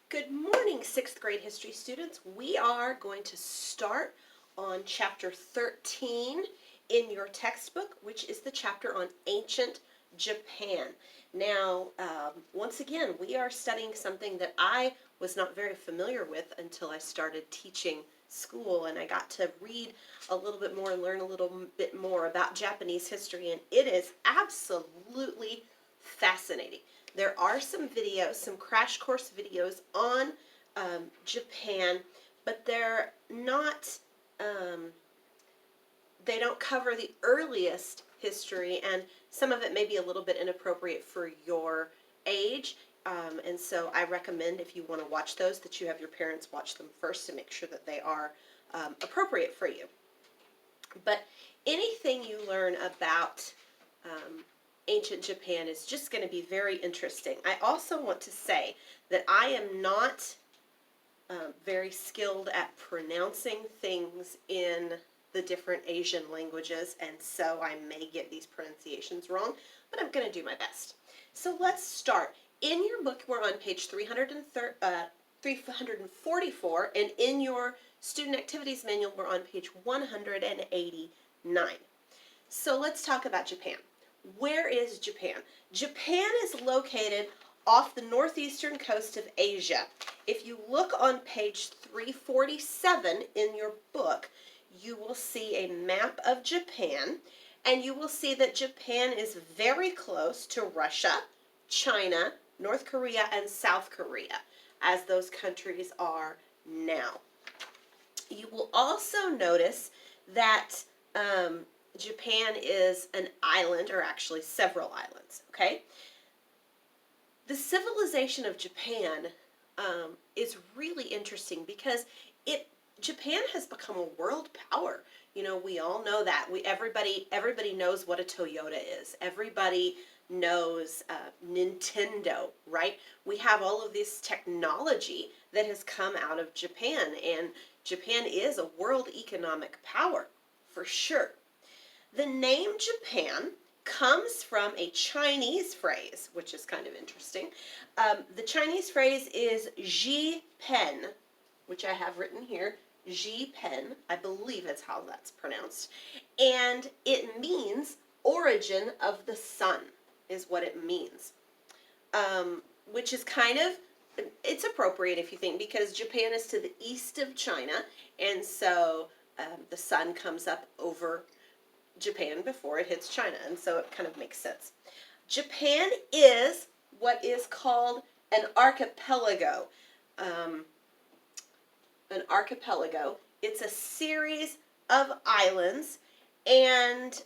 Good morning, 6th grade history students. We are going to start on chapter 13 in your textbook, which is the chapter on ancient Japan. Now, once again, we are studying something that I was not very familiar with until I started teaching school, and I got to read a little bit more and learn a little bit more about Japanese history, and it is absolutely fascinating. There are some videos, some crash course videos on Japan, but they're not, they don't cover the earliest history, and some of it may be a little bit inappropriate for your age. And so I recommend, if you want to watch those, that you have your parents watch them first to make sure that they are appropriate for you. But anything you learn about ancient Japan is just going to be very interesting. I also want to say that I am not very skilled at pronouncing things in the different Asian languages, and so I may get these pronunciations wrong, but I'm going to do my best. So let's start. In your book, we're on page 344, and in your student activities manual, we're on page 189. So let's talk about Japan. Where is Japan? Japan is located off the northeastern coast of Asia. If you look on page 347 in your book, you will see a map of Japan, and you will see that Japan is very close to Russia, China, North Korea, and South Korea, as those countries are now. You will also notice that Japan is an island, or actually several islands, okay? The civilization of Japan is really interesting because Japan has become a world power. You know, we all know that. Everybody knows what a Toyota is. Everybody knows Nintendo, right? We have all of this technology that has come out of Japan, and Japan is a world economic power, for sure. The name Japan comes from a Chinese phrase, which is kind of interesting. The Chinese phrase is Xi Pen, which I have written here, Xi Pen, I believe it's how that's pronounced, and it means origin of the sun, is what it means, which is kind of, it's appropriate if you think, because Japan is to the east of China, and so the sun comes up over Japan before it hits China, and so it kind of makes sense. Japan is what is called an archipelago. An archipelago. It's a series of islands, and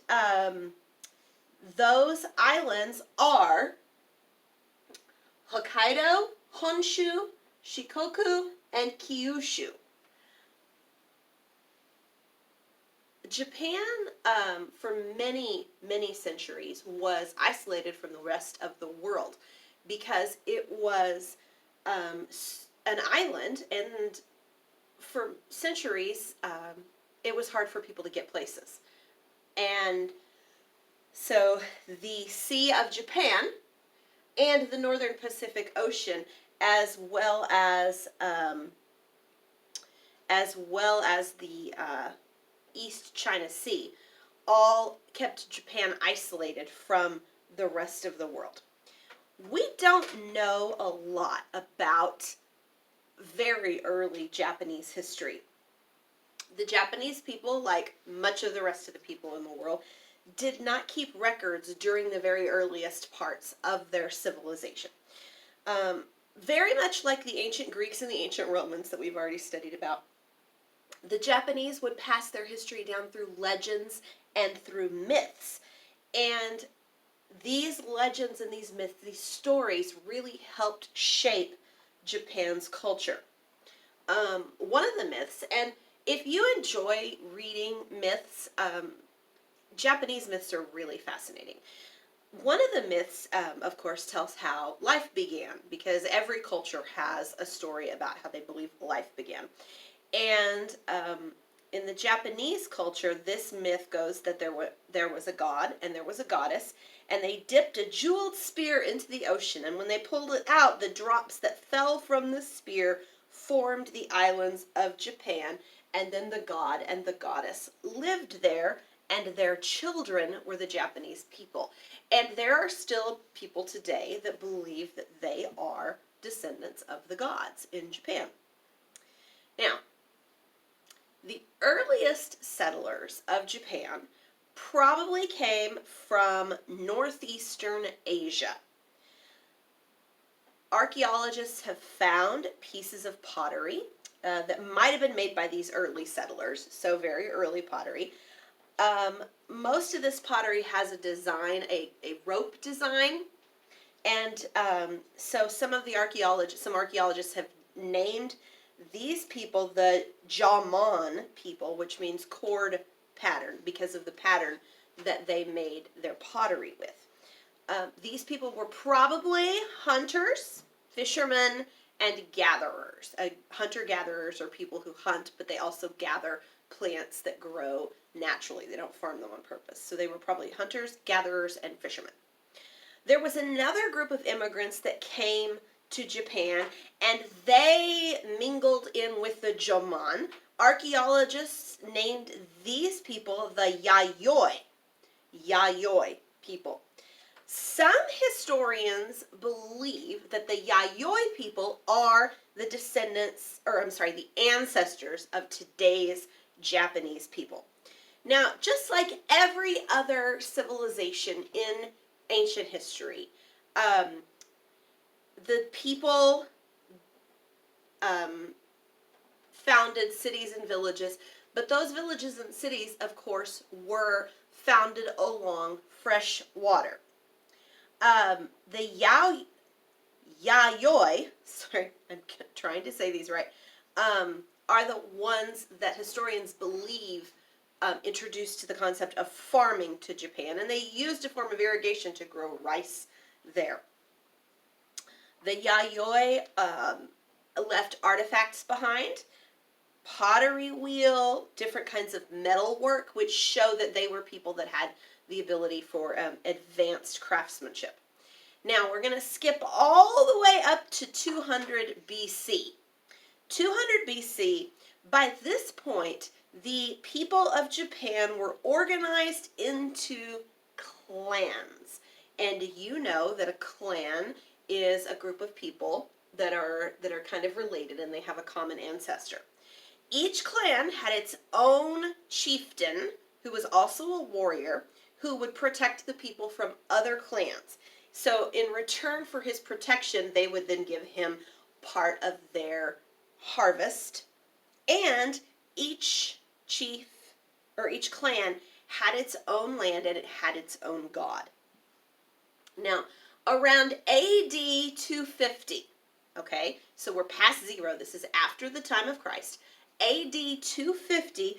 those islands are Hokkaido, Honshu, Shikoku, and Kyushu. Japan, for many, many centuries, was isolated from the rest of the world because it was an island, and for centuries, it was hard for people to get places. And so the Sea of Japan and the Northern Pacific Ocean, as well as the East China Sea, all kept Japan isolated from the rest of the world. We don't know a lot about very early Japanese history. The Japanese people, like much of the rest of the people in the world, did not keep records during the very earliest parts of their civilization. Very much like the ancient Greeks and the ancient Romans that we've already studied about, the Japanese would pass their history down through legends and through myths. And these legends and these myths, these stories, really helped shape Japan's culture. One of the myths, and if you enjoy reading myths, Japanese myths are really fascinating. One of the myths, of course, tells how life began, because every culture has a story about how they believe life began. And in the Japanese culture, this myth goes that there was a god and there was a goddess, and they dipped a jeweled spear into the ocean, and when they pulled it out, the drops that fell from the spear formed the islands of Japan, and then the god and the goddess lived there, and their children were the Japanese people. And there are still people today that believe that they are descendants of the gods in Japan. Now, the earliest settlers of Japan probably came from northeastern Asia. Archaeologists have found pieces of pottery that might have been made by these early settlers, so very early pottery. Most of this pottery has a design, a rope design, and so some archaeologists have named these people the Jomon people, which means cord pattern, because of the pattern that they made their pottery with. These people were probably hunters, fishermen, and gatherers. Hunter-gatherers are people who hunt, but they also gather plants that grow naturally. They don't farm them on purpose. So they were probably hunters, gatherers, and fishermen. There was another group of immigrants that came to Japan, and they mingled in with the Jomon. Archaeologists named these people the Yayoi people. Some historians believe that the Yayoi people are the the ancestors of today's Japanese people. Now, just like every other civilization in ancient history, the people founded cities and villages, but those villages and cities, of course, were founded along fresh water. The Yayoi, sorry, I'm trying to say these right, are the ones that historians believe introduced the concept of farming to Japan, and they used a form of irrigation to grow rice there. The Yayoi left artifacts behind, pottery wheel, different kinds of metal work, which show that they were people that had the ability for advanced craftsmanship. Now, we're going to skip all the way up to 200 BC. 200 BC, by this point, the people of Japan were organized into clans. And you know that a clan is a group of people that are kind of related, and they have a common ancestor. Each clan had its own chieftain, who was also a warrior, who would protect the people from other clans. So in return for his protection, they would then give him part of their harvest. And each chief, or each clan, had its own land and it had its own god. Now, around AD 250, okay, so we're past 0, this is after the time of Christ, AD 250,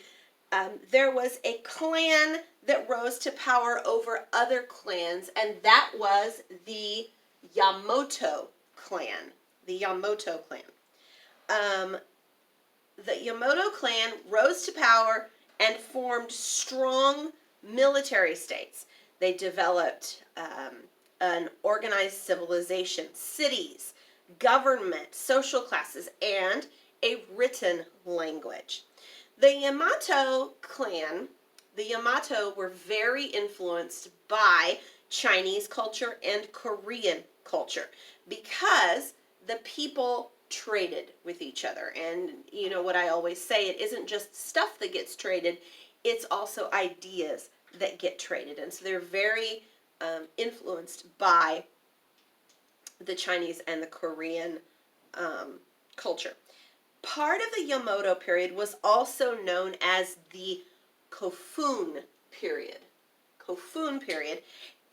there was a clan that rose to power over other clans, and that was the Yamato clan. The Yamato clan. The Yamato clan rose to power and formed strong military states. They developed an organized civilization, cities, government, social classes, and a written language. The Yamato clan, the Yamato were very influenced by Chinese culture and Korean culture because the people traded with each other. And you know what I always say, it isn't just stuff that gets traded, it's also ideas that get traded. And so they're very influenced by the Chinese and the Korean culture. Part of the Yamato period was also known as the Kofun period. Kofun period.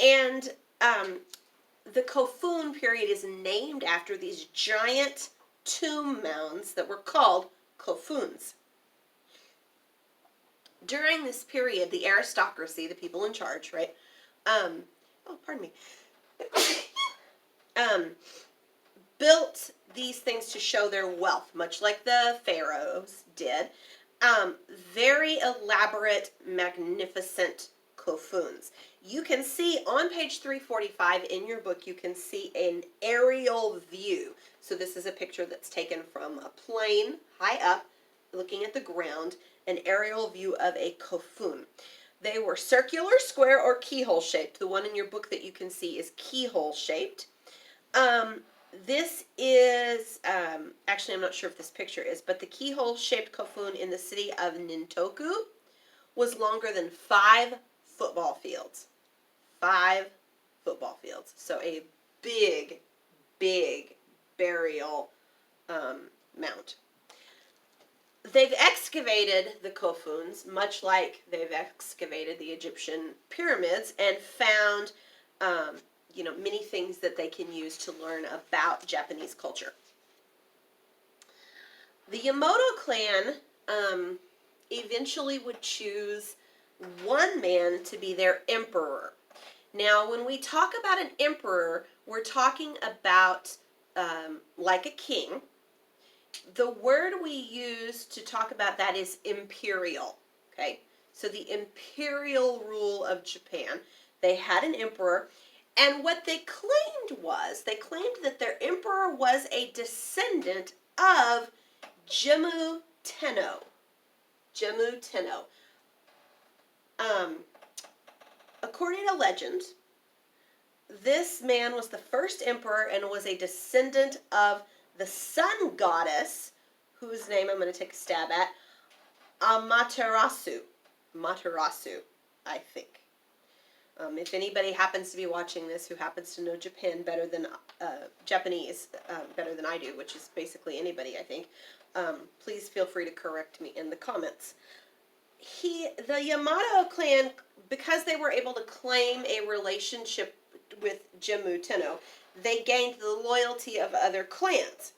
And the Kofun period is named after these giant tomb mounds that were called Kofuns. During this period, the aristocracy, the people in charge, right? Built these things to show their wealth, much like the pharaohs did. Very elaborate, magnificent kofuns. You can see on page 345 in your book, you can see an aerial view. So this is a picture that's taken from a plane high up, looking at the ground, an aerial view of a kofun. They were circular, square, or keyhole shaped. The one in your book that you can see is keyhole shaped. This is, actually I'm not sure if this picture is, but the keyhole shaped kofun in the city of Nintoku was longer than 5 football fields. 5 football fields. So a big, big burial mound. They've excavated the kofuns, much like they've excavated the Egyptian pyramids, and found, many things that they can use to learn about Japanese culture. The Yamato clan eventually would choose one man to be their emperor. Now, when we talk about an emperor, we're talking about like a king. The word we use to talk about that is imperial, okay? So the imperial rule of Japan, they had an emperor, and what they claimed that their emperor was a descendant of Jimmu Tenno. Jimmu Tenno. According to legend, this man was the first emperor and was a descendant of the sun goddess, whose name I'm going to take a stab at, Amaterasu. Amaterasu, I think. If anybody happens to be watching this who happens to know Japan better than Japanese better than I do, which is basically anybody, I think, please feel free to correct me in the comments. The Yamato clan, because they were able to claim a relationship with Jimmu Tenno, they gained the loyalty of other clans.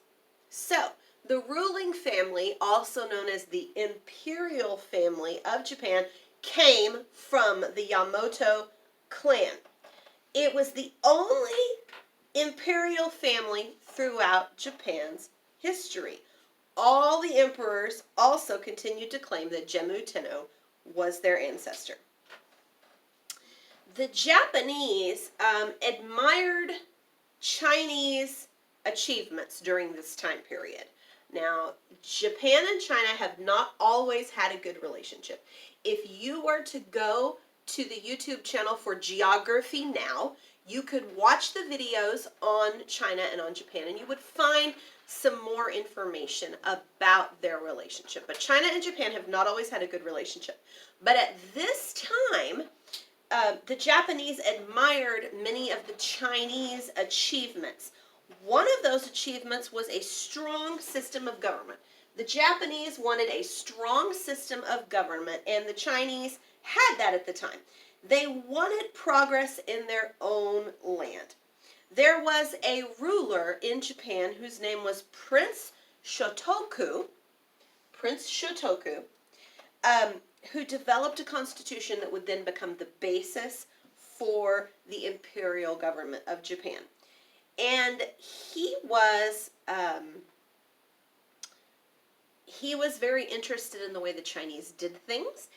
So, the ruling family, also known as the imperial family of Japan, came from the Yamato clan. It was the only imperial family throughout Japan's history. All the emperors also continued to claim that Jimmu Tenno was their ancestor. The Japanese admired Chinese achievements during this time period. Now, Japan and China have not always had a good relationship. If you were to go to the YouTube channel for Geography Now, you could watch the videos on China and on Japan, and you would find some more information about their relationship. But China and Japan have not always had a good relationship. But at this time, the Japanese admired many of the Chinese achievements. One of those achievements was a strong system of government. The Japanese wanted a strong system of government, and the Chinese had that at the time. They wanted progress in their own land. There was a ruler in Japan whose name was Prince Shotoku. Prince Shotoku, who developed a constitution that would then become the basis for the imperial government of Japan. And he was very interested in the way the Chinese did things,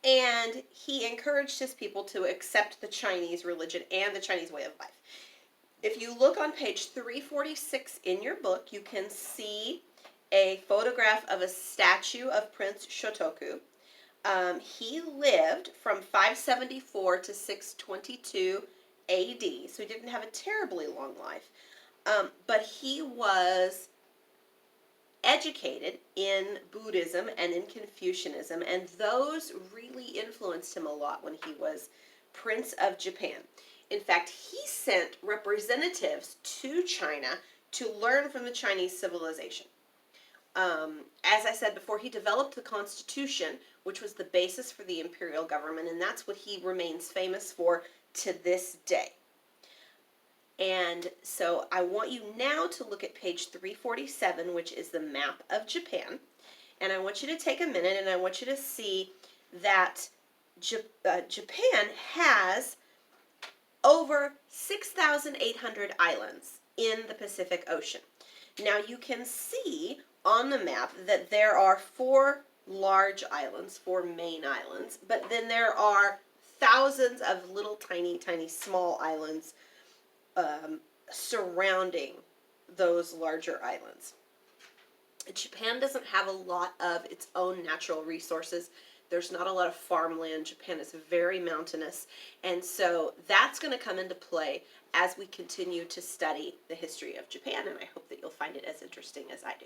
and he encouraged his people to accept the Chinese religion and the Chinese way of life. If you look on page 346 in your book, you can see a photograph of a statue of Prince Shotoku. He lived from 574 to 622 AD, so he didn't have a terribly long life. But he was educated in Buddhism and in Confucianism, and those really influenced him a lot when he was Prince of Japan. In fact, he sent representatives to China to learn from the Chinese civilization. As I said before, he developed the Constitution, which was the basis for the imperial government, and that's what he remains famous for to this day. And so I want you now to look at page 347, which is the map of Japan. And I want you to take a minute and I want you to see that Japan has over 6,800 islands in the Pacific Ocean. Now you can see on the map that there are 4 large islands, 4 main islands, but then there are thousands of little tiny, tiny small islands surrounding those larger islands. Japan doesn't have a lot of its own natural resources. There's not a lot of farmland. Japan is very mountainous. And so that's going to come into play as we continue to study the history of Japan. And I hope that you'll find it as interesting as I do.